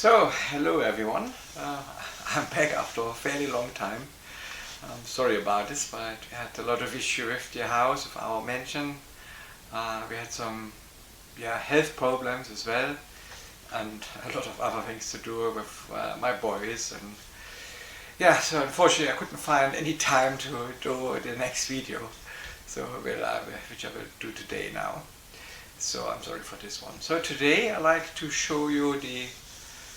So, hello everyone. I'm back after a fairly long time. I'm sorry about this, but we had a lot of issue with the house, with our mansion. We had some health problems as well, and a lot of other things to do with my boys. And so unfortunately I couldn't find any time to do the next video. So which I will do today now. So I'm sorry for this one. So today I like to show you the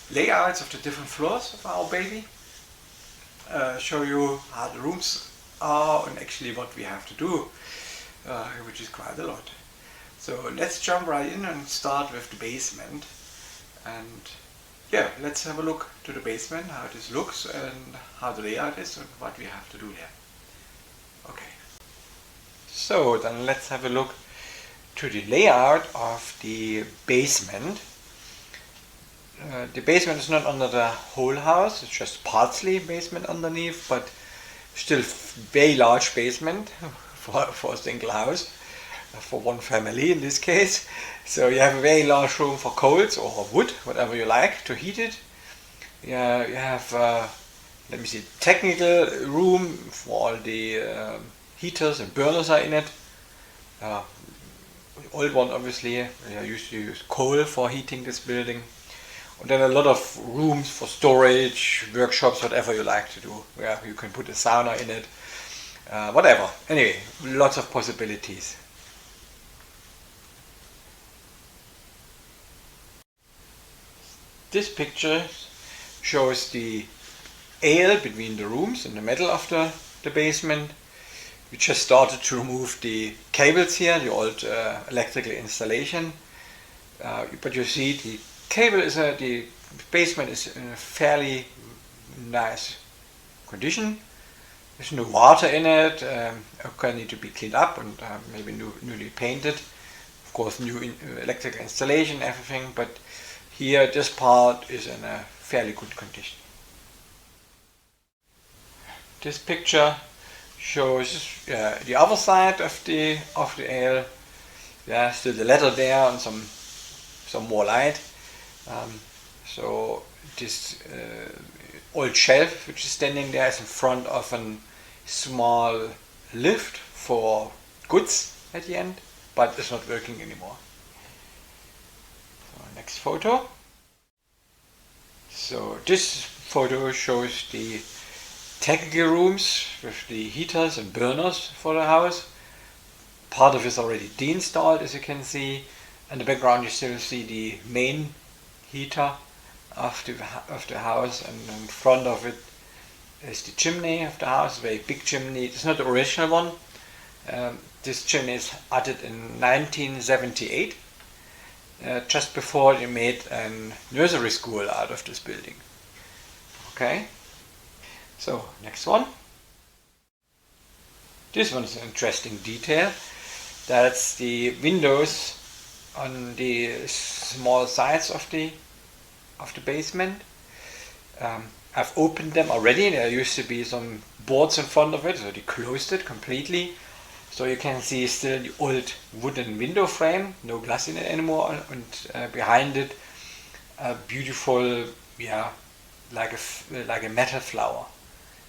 layouts of the different floors of our baby, show you how the rooms are and actually what we have to do, which is quite a lot. So let's jump right in and start with the basement, and let's have a look to the basement, how this looks and how the layout is and what we have to do there. Okay, so then let's have a look to the layout of the basement. The basement is not under the whole house, it's just partly basement underneath, but still very large basement for a single house, for one family in this case. So you have a very large room for coals or wood, whatever you like, to heat it. You have, technical room for all the heaters and burners are in it. The old one obviously, I used to use coal for heating this building. And then a lot of rooms for storage, workshops, whatever you like to do. Yeah, you can put a sauna in it, whatever. Anyway, lots of possibilities. This picture shows the aisle between the rooms in the middle of the basement. We just started to remove the cables here, the old electrical installation. But you see the cable the basement is in a fairly nice condition. There's no water in it. Okay, need to be cleaned up and maybe newly painted. Of course, new electrical installation, everything. But here, this part is in a fairly good condition. This picture shows the other side of the aisle. Yeah, still the ladder there and some more light. So this old shelf which is standing there is in front of a small lift for goods at the end, but it's not working anymore. So next photo. So this photo shows the technical rooms with the heaters and burners for the house. Part of it is already deinstalled, as you can see. In the background you still see the main heater of the house, and in front of it is the chimney of the house, a very big chimney. It's not the original one. This chimney is added in 1978, just before they made a nursery school out of this building. Okay, so next one. This one is an interesting detail. That's the windows on the small sides of the basement. I've opened them already. There used to be some boards in front of it, so they closed it completely. So you can see still the old wooden window frame, no glass in it anymore, and behind it a beautiful, like a metal flower.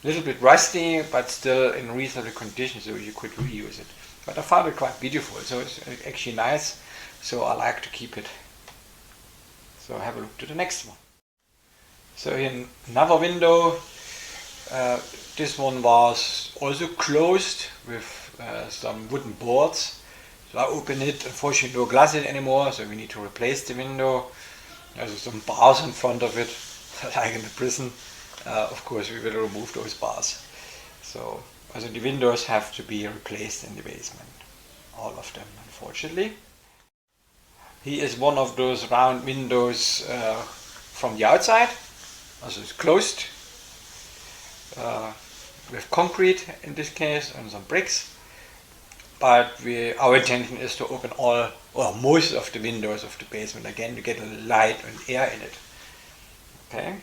A little bit rusty, but still in reasonable condition, so you could reuse it. But I found it quite beautiful, so it's actually nice. So I like to keep it. So have a look to the next one. So in another window, this one was also closed with some wooden boards. So I opened it, unfortunately no glass in it anymore, so we need to replace the window. There's some bars in front of it, like in the prison. Of course we will remove those bars. So also the windows have to be replaced in the basement. All of them, unfortunately. Here is one of those round windows from the outside. Also it's closed with concrete in this case and some bricks. But our intention is to open all or most of the windows of the basement again to get light and air in it. Okay.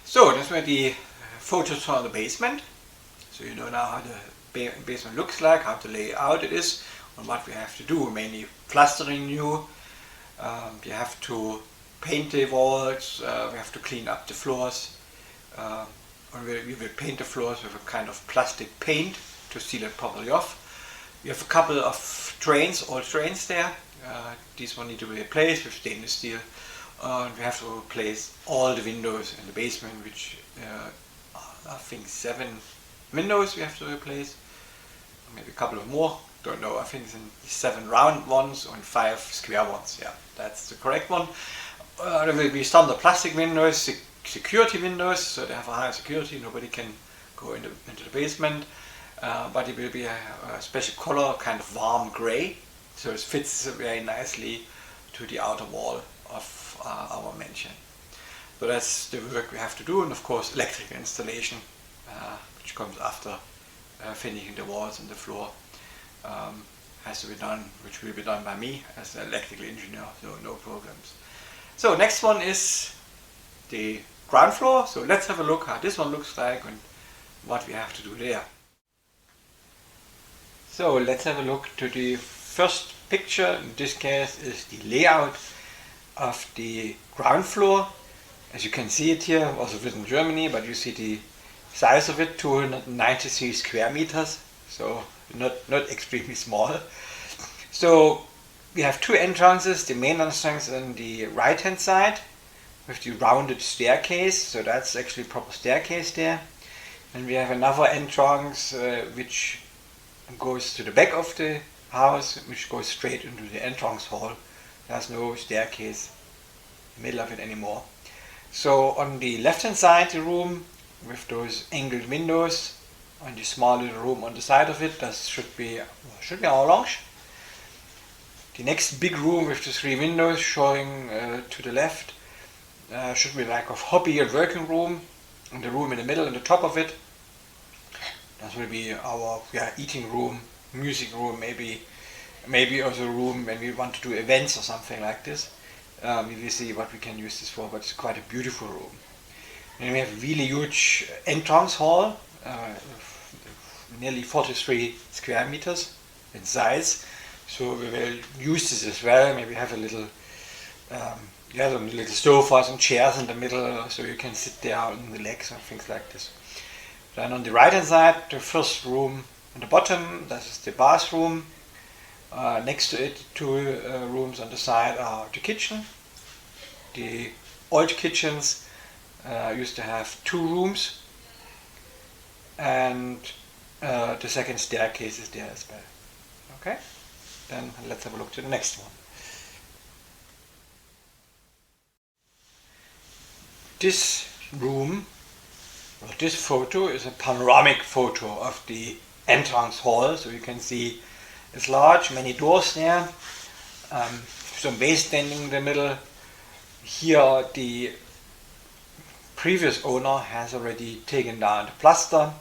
So that's were the photos from the basement. So you know now how the basement looks like, how the layout it is, and what we have to do. Mainly plastering new, We have to paint the walls, we have to clean up the floors. We will paint the floors with a kind of plastic paint to seal it properly off. We have a couple of old drains there. These one need to be replaced with stainless steel. We have to replace all the windows in the basement, which I think 7 windows we have to replace. Maybe a couple of more, don't know. I think it's 7 round ones and 5 square ones. Yeah, that's the correct one. There will be standard plastic windows, security windows, so they have a higher security, nobody can go into the basement. But it will be a special color, kind of warm grey, so it fits very nicely to the outer wall of our mansion. So that's the work we have to do, and of course electrical installation, which comes after finishing the walls and the floor, has to be done, which will be done by me as an electrical engineer, so no problems. So next one is the ground floor, so let's have a look how this one looks like and what we have to do there. So let's have a look to the first picture. In this case is the layout of the ground floor. As you can see it here, also written Germany, but you see the size of it, 293 square meters, so not extremely small. So we have 2 entrances, the main entrance on the right hand side with the rounded staircase, so that's actually a proper staircase there. And we have another entrance which goes to the back of the house, which goes straight into the entrance hall. There's no staircase in the middle of it anymore. So on the left hand side the room with those angled windows, and the small little room on the side of it, that should be our lounge. The next big room with the 3 windows showing to the left should be like a hobby and working room, and the room in the middle and the top of it, that will be our eating room, music room, maybe also a room when we want to do events or something like this. We will see what we can use this for, but it's quite a beautiful room. And we have a really huge entrance hall, nearly 43 square meters in size. So we will use this as well. Maybe have a little, some little sofas and chairs in the middle, so you can sit there and relax and things like this. Then on the right hand side, the first room on the bottom, that is the bathroom. Next to it, 2 rooms on the side are the kitchen. The old kitchens used to have 2 rooms, and the second staircase is there as well. Okay, then let's have a look to the next one. This room, or this photo, is a panoramic photo of the entrance hall, so you can see it's large, many doors there, some base standing in the middle. Here the previous owner has already taken down the plaster.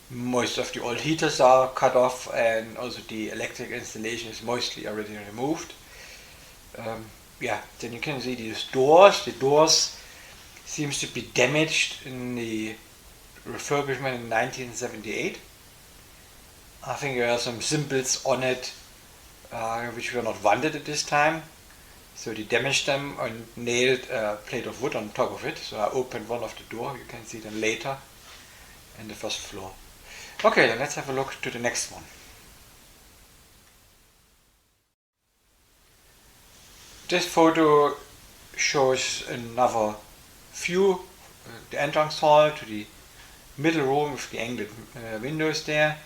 Most of the old heaters are cut off, and also the electric installation is mostly already removed. Then you can see these doors. The doors seems to be damaged in the refurbishment in 1978. I think there are some symbols on it which were not wanted at this time, so they damaged them and nailed a plate of wood on top of it. So I opened one of the doors, you can see them later in the first floor. Okay, then let's have a look to the next one. This photo shows another view, the entrance hall to the middle room with the angled windows there.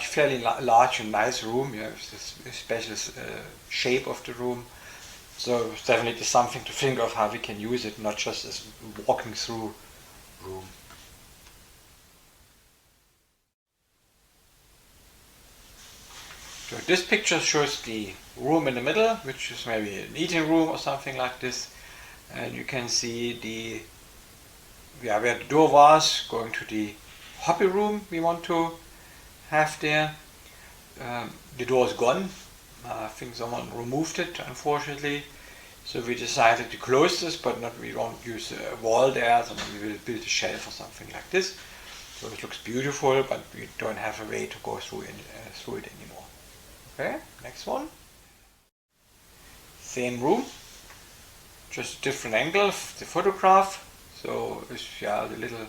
Fairly large and nice room. It's this special shape of the room. So it's definitely something to think of how we can use it, not just as walking through room. So this picture shows the room in the middle, which is maybe an eating room or something like this. And you can see where the door was, going to the hobby room we want to have there. The door is gone. I think someone removed it, unfortunately. So we decided to close this, but we won't use a wall there, so we will build a shelf or something like this. So it looks beautiful, but we don't have a way to go through it anymore. Okay, next one. same room, just a different angle of the photograph. So it's the little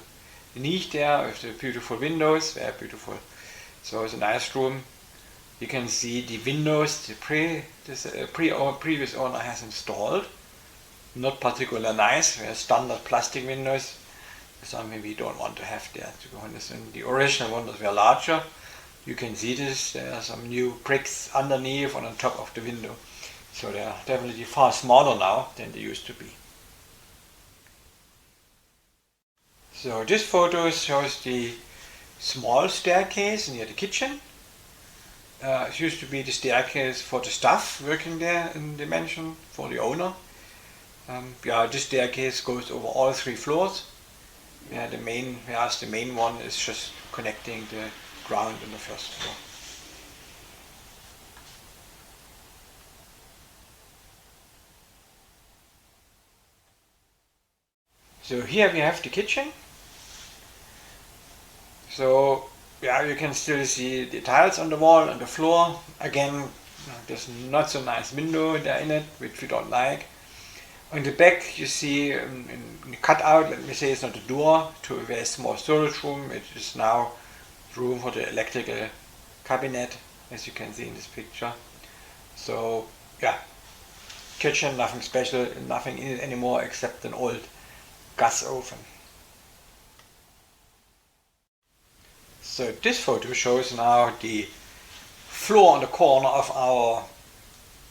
niche there with the beautiful windows, very beautiful. So it's a nice room. You can see the windows the previous owner has installed. Not particularly nice, they're standard plastic windows. Something we don't want to have there, to be honest. And the original ones were larger. You can see this, there are some new bricks underneath and on top of the window. So they are definitely far smaller now than they used to be. So this photo shows the small staircase near the kitchen. It used to be the staircase for the staff working there in the mansion, for the owner. This staircase goes over all 3 floors. The main one is just connecting the ground and the first floor. So here we have the kitchen. So you can still see the tiles on the wall and the floor. Again, there's not so nice window there in it, which we don't like. On the back you see in the cutout, let me say it's not a door to a very small storage room. It is now room for the electrical cabinet, as you can see in this picture. So kitchen, nothing special, nothing in it anymore except an old gas oven. So this photo shows now the floor on the corner of our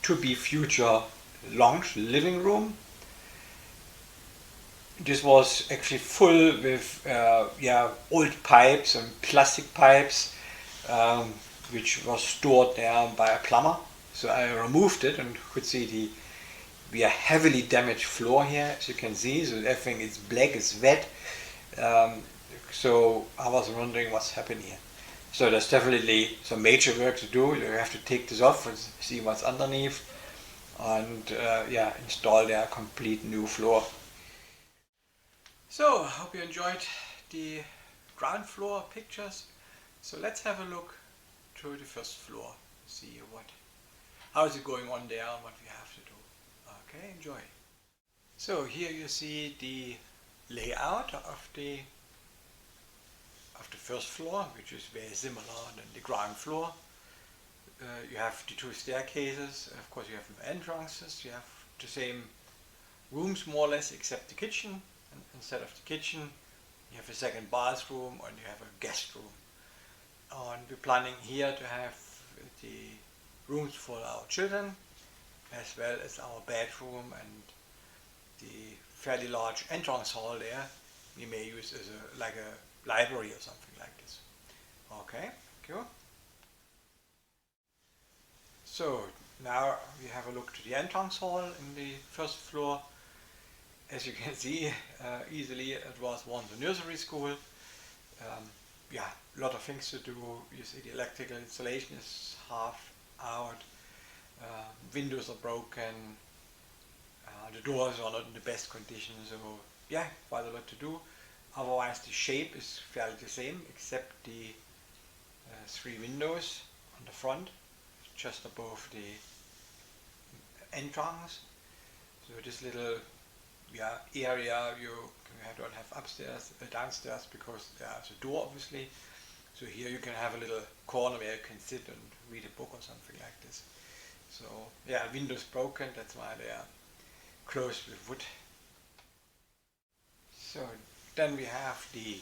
to-be future lounge living room. This was actually full with old pipes and plastic pipes, which was stored there by a plumber. So I removed it and could see the heavily damaged floor here, as you can see. So everything is black, it's wet. So I was wondering what's happening here. So there's definitely some major work to do. You have to take this off and see what's underneath, and install their complete new floor. So I hope you enjoyed the ground floor pictures. So let's have a look to the first floor, see how is it going on there and what we have to do. Okay, enjoy. So here you see the layout of the first floor, which is very similar than the ground floor. You have the 2 staircases, of course you have no entrances, you have the same rooms more or less except the kitchen. And instead of the kitchen you have a second bathroom and you have a guest room. And we're planning here to have the rooms for our children as well as our bedroom and the fairly large entrance hall there we may use as like a library or something like this. Okay, thank you. So now we have a look to the entrance hall in the first floor. As you can see, easily it was once a nursery school. A lot of things to do. You see the electrical installation is half out, windows are broken, the doors are not in the best condition, so quite a lot to do. Otherwise the shape is fairly the same except the 3 windows on the front, just above the entrance. So this little area you don't have upstairs, downstairs, because there's a door obviously. So here you can have a little corner where you can sit and read a book or something like this. So windows broken, that's why they are closed with wood. So then we have the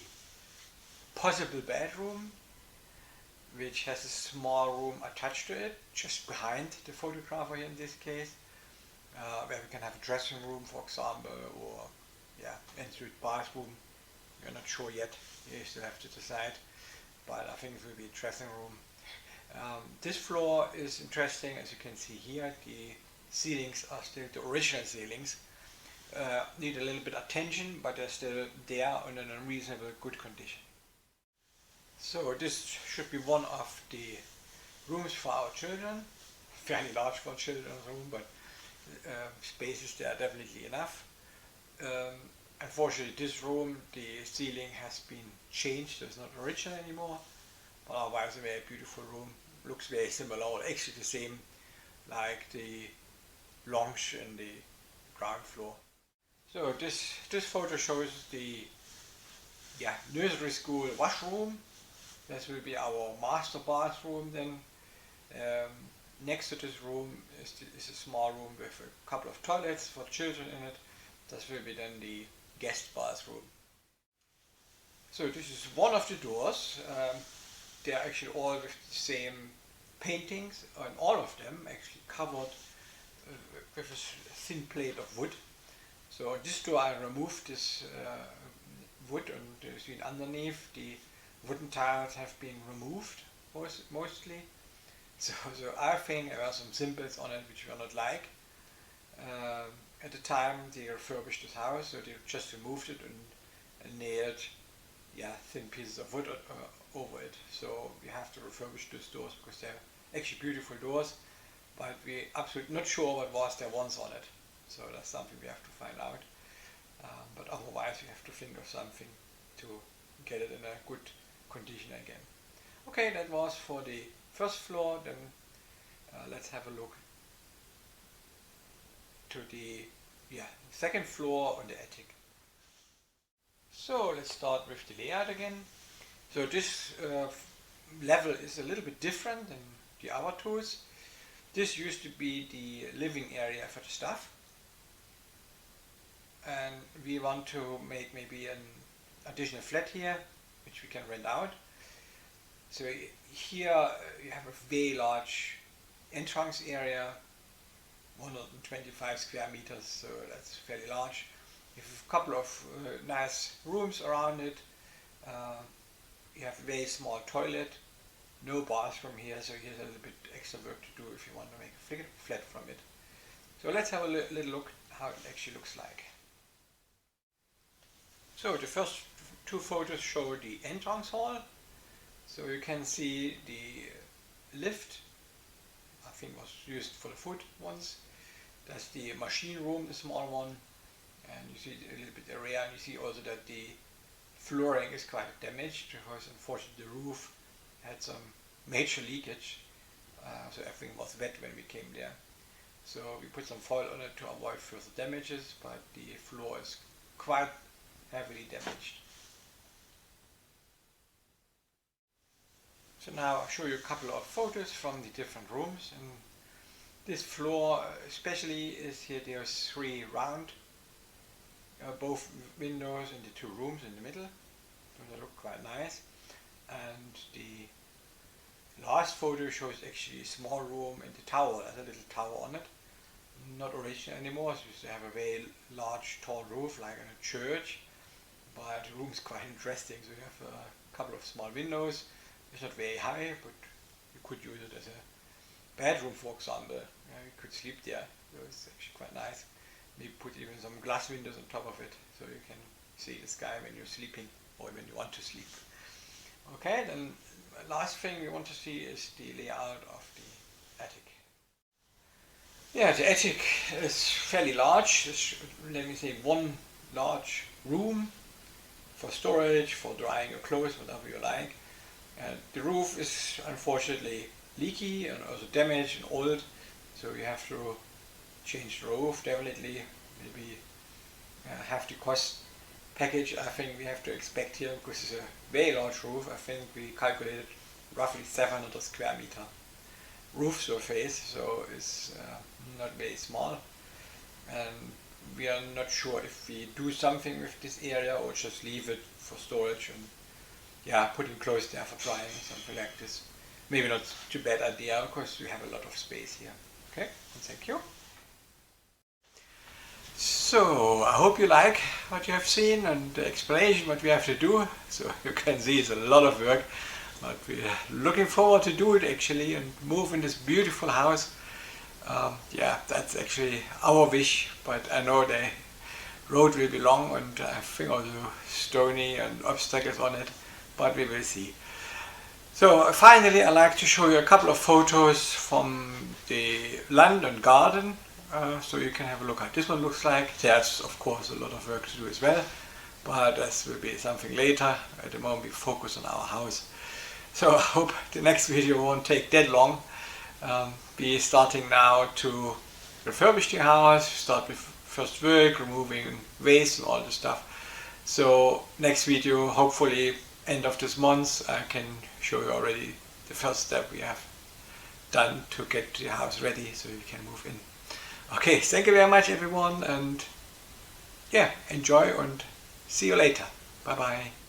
possible bedroom, which has a small room attached to it, just behind the photographer here in this case, where we can have a dressing room, for example, or ensuite bathroom. We're not sure yet, you still have to decide, but I think it will be a dressing room. This floor is interesting, as you can see here. The ceilings are still the original ceilings. Need a little bit of attention, but they're still there and in a reasonable good condition. So this should be one of the rooms for our children. Fairly large for a children's room, but space is there definitely enough. Unfortunately this room, the ceiling has been changed, so it's not original anymore, but otherwise a very beautiful room. Looks very similar, or actually the same like the lounge in the ground floor. So this photo shows the nursery school washroom. This will be our master bathroom then. Next to this room is a small room with a couple of toilets for children in it. This will be then the guest bathroom. So this is one of the doors. They are actually all with the same paintings, and all of them actually covered with a thin plate of wood. So this door I removed this wood, and you see underneath the wooden tiles have been removed mostly. So I think there are some symbols on it which were not like. At the time they refurbished this house, so they just removed it and nailed thin pieces of wood over it. So we have to refurbish those doors because they're actually beautiful doors, but we're absolutely not sure what was there once on it. So that's something we have to find out. But otherwise we have to think of something to get it in a good condition again. Okay, that was for the first floor. Then let's have a look to the second floor on the attic. So let's start with the layout again. So this level is a little bit different than the other two. This used to be the living area for the staff, and we want to make maybe an additional flat here which we can rent out. So here you have a very large entrance area, 125 square meters, so that's fairly large. You have a couple of nice rooms around it. You have a very small toilet, no bathroom here, so here's a little bit extra work to do if you want to make a flat from it. So let's have a little look how it actually looks like. So the first two photos show the entrance hall. So you can see the lift, I think was used for the food once. That's the machine room, the small one. And you see a little bit the rear, and you see also that the flooring is quite damaged because unfortunately the roof had some major leakage. So everything was wet when we came there. So we put some foil on it to avoid further damages, but the floor is quite heavily damaged. So now I'll show you a couple of photos from the different rooms. And this floor especially is here, there's three round both windows in the two rooms in the middle. So they look quite nice. And the last photo shows actually a small room in the tower. There's a little tower on it. Not original anymore. So used to have a very large tall roof like in a church. But the room is quite interesting. So you have a couple of small windows. It's not very high, but you could use it as a bedroom, for example. You could sleep there. So it's actually quite nice. Maybe put even some glass windows on top of it, so you can see the sky when you're sleeping or when you want to sleep. Okay, then last thing we want to see is the layout of the attic. Yeah, the attic is fairly large. It's, let me say, one large room for storage, for drying your clothes, whatever you like. And the roof is unfortunately leaky and also damaged and old, so you have to change the roof definitely. Maybe have the cost package I think we have to expect here, because it's a very large roof. I think we calculated roughly 700 square meter roof surface, so it's not very small, and we are not sure if we do something with this area or just leave it for storage and putting clothes there for drying, something like this. Maybe not too bad idea, because we have a lot of space here. Okay, thank you. So I hope you like what you have seen and the explanation what we have to do. So you can see it's a lot of work, but we're looking forward to do it actually and move in this beautiful house. That's actually our wish, but I know the road will be long and I think also stony and obstacles on it, but we will see. So finally I'd like to show you a couple of photos from the land and garden, so you can have a look at this one looks like. There's of course a lot of work to do as well, but this will be something later. At the moment we focus on our house. So I hope the next video won't take that long. We're starting now to refurbish the house, start with first work, removing waste and all the stuff. So next video, hopefully end of this month, I can show you already the first step we have done to get the house ready so you can move in. Okay, thank you very much everyone, and yeah, enjoy and see you later. Bye bye.